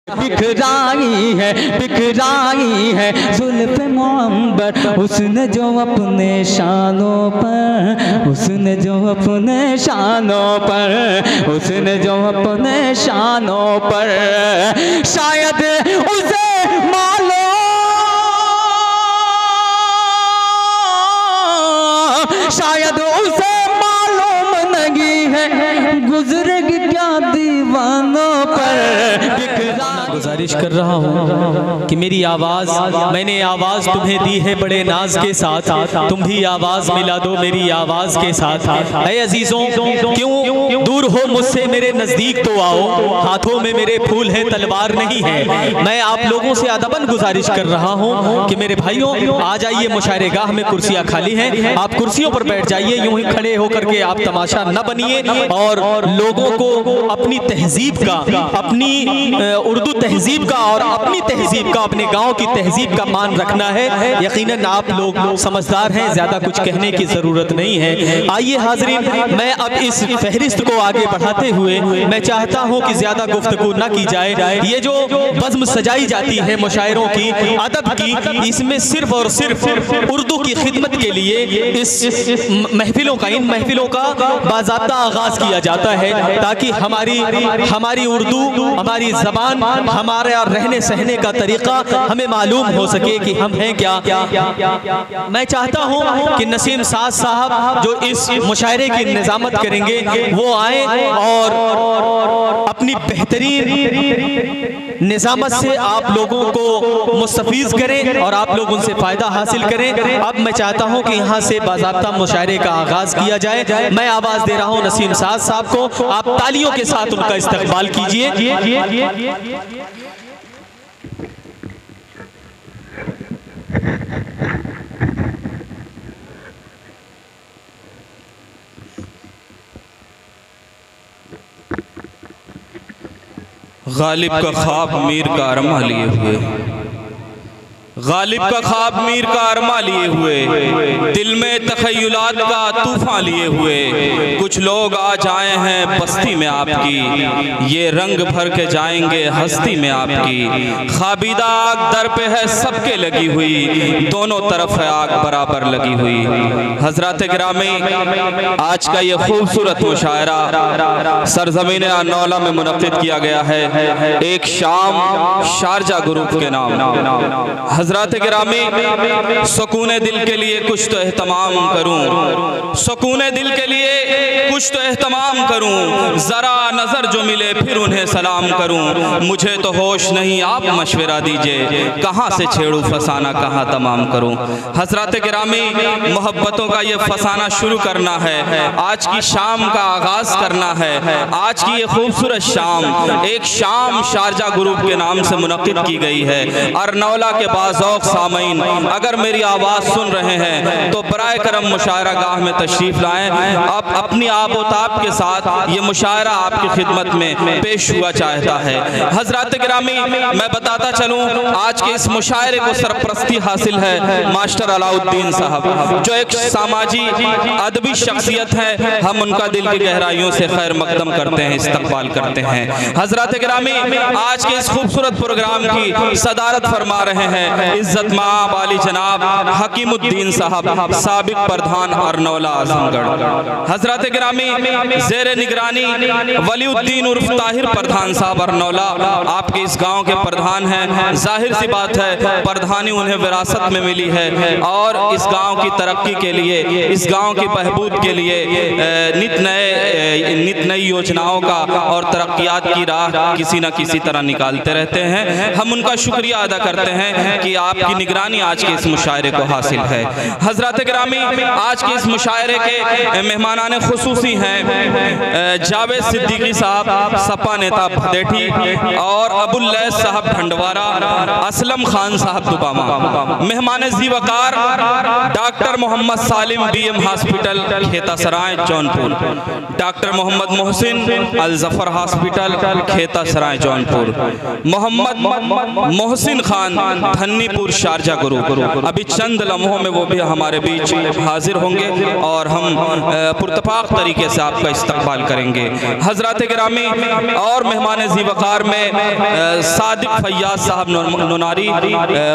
बिखराई है जुल्फ़ मुअम्बर उसने जो अपने शानों पर, उसने जो अपने शानों पर, उसने जो अपने शानों पर, शायद उसे मालूम, शायद उसे मालूम नहीं है गुजरेगी क्या दीवानों पर। गुजारिश कर रहा हूँ कि मेरी आवाज़, मैंने आवाज़ तुम्हें दी है बड़े नाज के साथ, तुम भी आवाज़ मिला दो मेरी आवाज़ के साथ। ऐ अजीज़ों क्यों दूर हो मुझसे, मेरे नज़दीक तो आओ, हाथों में मेरे फूल है तलवार नहीं है। मैं आप लोगों से अदबन गुजारिश कर रहा हूँ कि मेरे भाइयों आ जाइए, मुशायरे गाह में कुर्सियाँ खाली हैं, आप कुर्सियों पर बैठ जाइए, यूं ही खड़े होकर के आप तमाशा न बनिए और लोगों को अपनी तहजीब का, अपनी उर्दू तहजीब का और अपनी तहजीब का, अपने गांव की तहजीब का मान रखना है। यकीनन आप लोग समझदार हैं, ज्यादा कुछ कहने की जरूरत नहीं है। आइए हाज़रीन, मैं अब इस फहरिस्त को आगे बढ़ाते हुए मैं चाहता हूं कि ज्यादा गुफ्तगू न की जाए। ये जो बज़्म सजाई जाती है मुशायरों की, अदब की, इसमें सिर्फ और सिर्फ उर्दू की खिदमत के लिए इस महफिलों का, इन महफिलों का बाज़ाब्ता आगाज किया जाता है ताकि हमारी उर्दू, हमारी ज़बान, हमारा रहने सहने का तरीका हमें मालूम हो सके कि हम हैं क्या। मैं चाहता हूं कि नसीम साद साहब जो इस मुशायरे की निज़ामत करेंगे वो आए और अपनी बेहतरीन निज़ामत से आप लोगों को मुस्तफ़ीज़ करें और आप लोग उनसे फ़ायदा हासिल करें। अब मैं चाहता हूं कि यहाँ से बाज़ाब्ता मुशायरे का आगाज़ किया जाए। मैं आवाज़ दे रहा हूं नसीम साद साहब को, आप तालियों के साथ उनका इस्तकबाल कीजिए। गालिब का ख्वाब मीर का अरमा लिए हुए, गालिब का ख्वाब मीर का अरमा लिए हुए, दिल में तखय्युलात का तूफान लिए हुए, कुछ लोग आज आए हैं बस्ती में आपकी, ये रंग भर के जाएंगे हस्ती में आपकी। ख्वाबीदा आग दर पे है सबके लगी हुई, दोनों तरफ है आग बराबर लगी हुई। हजरत गिरामी, आज का ये खूबसूरत मुशायरा सरजमीन अन्नौला में मुनक़्क़िद किया गया है, एक शाम शारजा ग्रुप के नाम। हजरत गिरामी, सुकूने दिल के लिए कुछ तो एहतमाम करूं, सुकूने दिल के लिए कुछ तो एहतमाम करूं, जरा नजर जो मिले फिर उन्हें सलाम करूं। मुझे तो होश नहीं, आप मशवरा दीजिए, कहां से छेड़ूं फसाना कहां तमाम करूं। हजरत गिरामी, मोहब्बतों का ये फसाना शुरू करना है, आज की शाम का आगाज करना है। आज की ये खूबसूरत शाम एक शाम शारजा ग्रुप के नाम से मुनक़्क़िद की गई है। अर्नौला के बाज़ौक़ सामीन अगर मेरी आवाज़ सुन रहे हैं तो बराए करम मुशायरा गाह में तशरीफ़ लाएँ। अब अपनी आबोताब के साथ ये मुशायरा आपकी खिदमत में पेश हुआ चाहता है। हजरत गिरामी, मैं बताता चलूँ, आज के इस मुशायरे को सरपरस्ती हासिल है मास्टर अलाउद्दीन साहब, जो एक सामाजी अदबी शख्सियत है। हम उनका दिल की गहराइयों से खैर मकदम करते हैं, इस्तकबाल करते हैं। हजरत गिरामी, आज के इस खूबसूरत प्रोग्राम की सदारत फरमा रहे हैं इज्जत माब वाली जनाब हकीमुद्दीन साहब, साबिक प्रधान अर्नौला आजमगढ़। हजरत गिरामी, ज़ेर निगरानी वलीउद्दीन उर्फ ताहिर प्रधान साहब अर्नौला आपके इस गांव के प्रधान हैं। जाहिर सी बात है प्रधानी उन्हें विरासत में मिली है और इस गांव की तरक्की के लिए, इस गांव की बहबूद के लिए नित नई योजनाओं का और तरक्कियात की राह किसी न किसी तरह निकालते रहते हैं। हम उनका शुक्रिया अदा करते हैं कि आपकी निगरानी आज के इस मुशायरे को हासिल है। हजरत गिरामी, आज के इस मुशायरे के मेहमानाने खुसूसी हैं जावेद सिद्दीकी साहब सपा नेता भदेठी और अबुल्लैस साहब ढंडवारा, असलम खान साहब दुबामा। मेहमान ज़ीवकार डॉक्टर मोहम्मद सालिम BM हॉस्पिटल खेता सराय जौनपुर, डॉक्टर मोहम्मद मोहसिन अल जफर हॉस्पिटल खेता सराय जौनपुर, मोहम्मद मोहसिन खान धन्नी हनीपुर शारजा ग्रुप। अभी चंद लम्हों में वो भी हमारे बीच हाजिर होंगे और हम पुरतफाक तरीके से आपका इस्तकबाल करेंगे। हजरात गिरामी और मेहमान ज़ीवकार में सादिक फैयाज साहब नोनारी,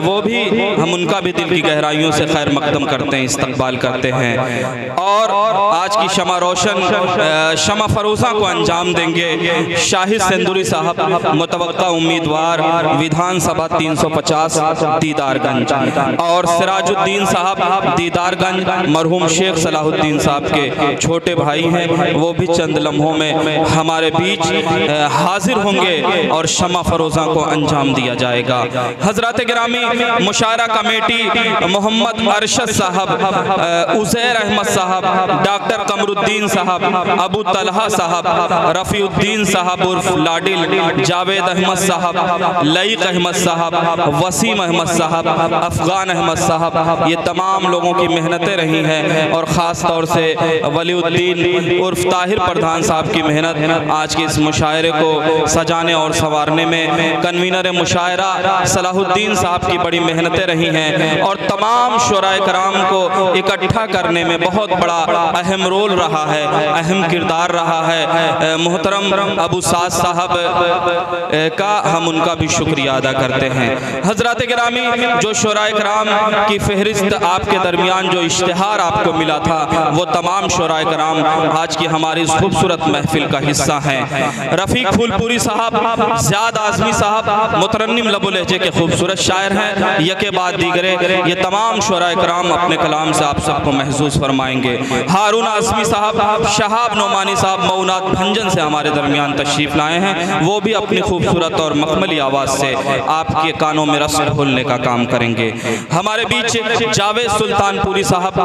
वो भी हम उनका भी दिल की गहराइयों से खैर मकदम करते हैं, इस्तकबाल करते हैं। और आज की शमा रोशन शमा फरोज़ा को अंजाम देंगे शाहिद सेंदुरी साहब, मुतवक्का उम्मीदवार विधानसभा 350 दीदारगंज, और सिराजुद्दीन साहब दीदारगंज मरहूम शेख सलाहुद्दीन साहब के छोटे भाई हैं, वो भी चंद लम्हों में हमारे बीच हाजिर होंगे और शमा फरोज़ा को अंजाम दिया जाएगा। हजरत गिरामी मुशायरा कमेटी मोहम्मद अरशद साहब, उज़ैर अहमद साहब, डॉक्टर कमरुद्दीन साहब, अबू तलहा साहब, रफ़ीउद्दीन साहब उर्फ लाडिल, जावेद अहमद साहब, लईक अहमद साहब, वसीम अहमद साहब, अफ़गान अहमद साहब, ये तमाम लोगों की मेहनतें रही हैं और ख़ास तौर से वलीउद्दीन उर्फ ताहिर प्रधान साहब की मेहनत आज के इस मुशायरे को सजाने और संवारने में, कन्वीनर मुशायरा सलाहुद्दीन साहब की बड़ी मेहनतें रही हैं और तमाम शुराए कराम को इकट्ठा करने में बहुत बड़ा अहम रोल रहा है, अहम किरदार रहा है। मोहतरम अबू साद साहब का हम उनका भी शुक्रिया अदा करते हैं। हजरत गिरामी, जो शुराए कराम की फहरिस्त आपके दरमियान जो इश्तिहार आपको मिला था, वो तमाम शुराए कराम आज की हमारी इस खूबसूरत महफिल का हिस्सा हैं। रफ़ीक फूलपुरी साहब, ज़ियाद आज़मी साहब मुतरन्निम लबो लहजे के खूबसूरत शायर हैं, यके बाद दीगरे ये तमाम शुराए कराम अपने कलाम से आप सबको महसूस फरमाएंगे। हारून आज़मी साहब, शहाब नोमानी साहब मऊनात भंजन से हमारे दरमियान तशरीफ़ लाए हैं, वो भी अपनी खूबसूरत और मखमली आवाज़ से आपके कानों में रस घोलने का काम करेंगे। हमारे बीच जावेद सुल्तानपुरी साहब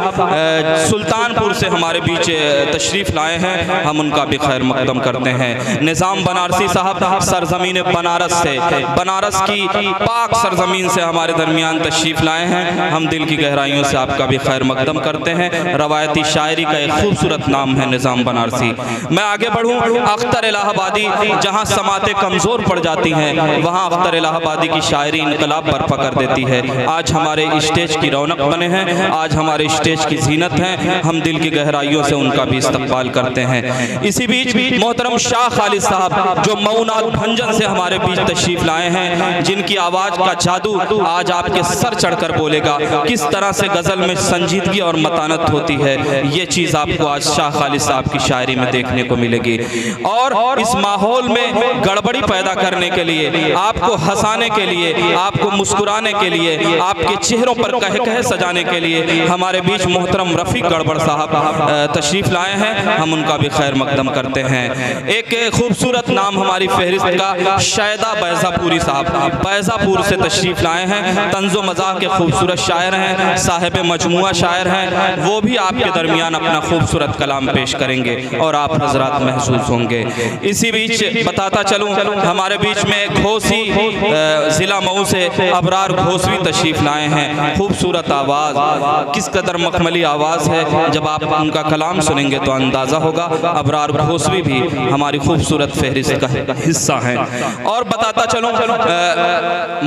सुल्तानपुर से हमारे बीच तशरीफ़ लाए हैं, हम उनका भी खैर मकदम करते हैं। निज़ाम बनारसी साहब सरजमीन बनारस से, बनारस की पाक सरजमीन से हमारे दरमियान तशरीफ़ लाए हैं, हम दिल की गहराइयों से आपका भी खैर मकदम करते हैं। रवायती शायरी का एक खूबसूरत नाम है निज़ाम बनारसी। मैं आगे बढ़ूँ, अख्तर इलाहाबादी, जहाँ समातें कमज़ोर पड़ जाती हैं वहाँ अख्तर इलाहाबादी की शायरी इनकलाब बर्पा कर देती है। आज हमारे स्टेज की रौनक बने हैं, आज हमारे स्टेज की जीनत हैं, हम दिल की गहराइयों से उनका भी इस्तकबाल करते हैं। इसी बीच मोहतरम शाह खालिद साहब, जो मऊनात भंजन से हमारे बीच तशरीफ़ लाए हैं, जिनकी आवाज़ का जादू आज आपके सर चढ़कर बोलेगा, किस तरह से गज़ल में संजीदगी और मतानत होती है, ये चीज़ आपको आज शाह खालिद साहब की शायरी में देखने को मिलेगी। और इस माहौल में गड़बड़ी पैदा करने के लिए, आपको हंसाने के लिए, आपको मुस्कुराने के लिए, आपके चेहरों पर कह कह सजाने के लिए हमारे बीच मोहतरम रफ़ीक गड़बड़ साहब तशरीफ़ लाए हैं, हम उनका भी खैर मकदम करते हैं। एक खूबसूरत नाम हमारी फहरिस्त का शायदा बैज़ापुरी साहब बैज़ापुर से तशरीफ़ लाए हैं, तंज़ो मज़ाह के खूबसूरत शायर हैं, साहिब मजमुआ शायर हैं, वो भी आपके दरमियान अपना खूबसूरत कलाम पेश करेंगे और आप हजरात महसूस होंगे। इसी बीच बताता चलूँ, हमारे बीच में घोसी ज़िला मऊ से अबरार घोसवी तशरीफ़ लाए हैं, खूबसूरत आवाज़, किस कदर मखमली आवाज़ है, जब आप उनका कलाम सुनेंगे तो अंदाज़ा होगा। अबरार घोसवी भी हमारी खूबसूरत फहरिस्त का हिस्सा हैं। और बताता चलूँ,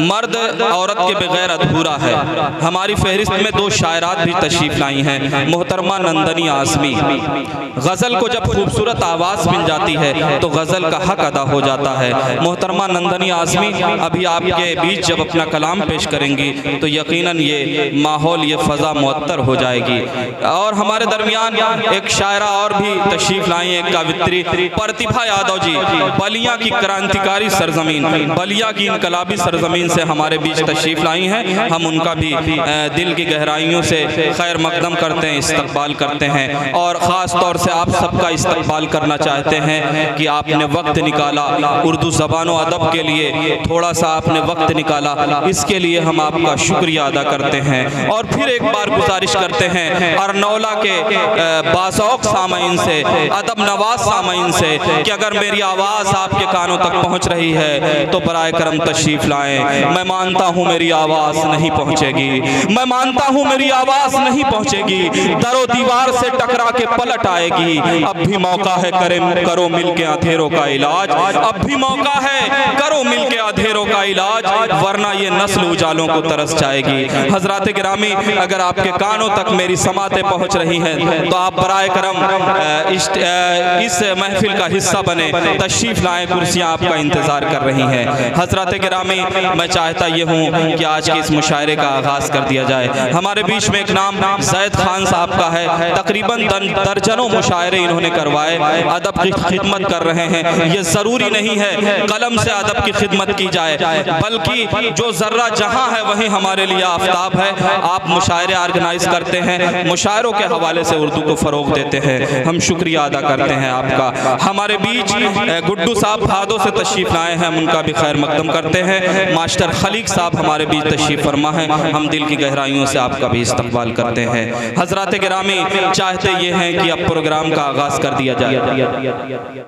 मर्द औरत के बगैर अधूरा है, हमारी फहरिस्त में दो शायरात भी तशरीफ़ लाई हैं, मोहतरमा नंदनी आज़मी। गज़ल को जब खूबसूरत आवाज़ मिल जाती है तो गज़ल का हक अदा हो जाता है। मोहतरमा नंदनी आज़मी अभी आपके बीच जब अपना कलाम पेश करेंगी तो यकीनन ये माहौल, ये फ़ज़ा मुअत्तर हो जाएगी। और हमारे दरमियान एक शायरा और भी तशरीफ़ लाई हैं, कवित्री प्रतिभा यादव जी, बलिया की क्रांतिकारी सरजमीन, बलिया की इनकलाबी सरजमीन से हमारे बीच तशरीफ़ लाई हैं, हम उनका भी दिल की गहराइयों से खैर मकदम करते हैं, इस्तकबाल करते हैं। और ख़ास तौर से आप सबका इस्तकबाल करना चाहते हैं कि आपने वक्त निकाला उर्दू ज़बान व अदब के लिए, थोड़ा सा आपने वक्त निकाला, इसके लिए हम आपका शुक्रिया अदा करते हैं। और फिर एक बार गुजारिश करते हैं अरनौला के बासौक सामाइन से, अदब नवाज सामाइन से, कि अगर मेरी आवाज़ आपके कानों तक पहुँच रही है तो बराए करम तशरीफ़ लाएँ। मैं मानता हूँ मेरी आवाज़ नहीं पहुँचेगी, मैं मानता हूँ मेरी आवाज़ नहीं पहुँचेगी, दरो दीवार से टकरा के पलट आएगी। अब भी मौका है, करो मिल के अंधेरों का इलाज, अब भी मौका है, करो मिल के अंधेरों का इलाज, वरना ये नस्ल महफिल उजालों को तरस जाएगी। हजरात गिरामी, अगर आपके कानों तक मेरी समातें पहुँच रही हैं तो आप बराए करम इस महफिल का हिस्सा बने, तशरीफ लाएं, कुर्सियाँ आपका इंतज़ार कर रही हैं। हजरात गिरामी, मैं चाहता ये हूँ कि आज के इस मुशायरे का आगाज़ कर दिया जाए। हमारे बीच में एक नाम ज़ैद खान साहब का है, तकरीबन दर्जनों मुशायरे इन्होंने करवाए, अदब की खिदमत कर रहे हैं। ये ज़रूरी नहीं है कलम से अदब की खिदमत की जाए, बल्कि जो ज़र्रा जहाँ है वहीं हमारे लिए आफ्ताब है। आप मुशायरे ऑर्गेनाइज करते हैं, मुशायरों के हवाले से उर्दू को फ़रोग़ देते हैं, हम शुक्रिया अदा करते हैं आपका। हमारे बीच गुड्डू साहब भादों से तशरीफ़ लाए हैं, हम उनका भी खैर मकदम करते हैं। मास्टर खलीक साहब हमारे बीच तशरीफ़ फरमा है, हम दिल की गहराइयों से आपका भी इस्तकबाल करते हैं। हज़रात गिरामी, चाहते ये हैं कि अब प्रोग्राम का आगाज़ कर दिया जाए।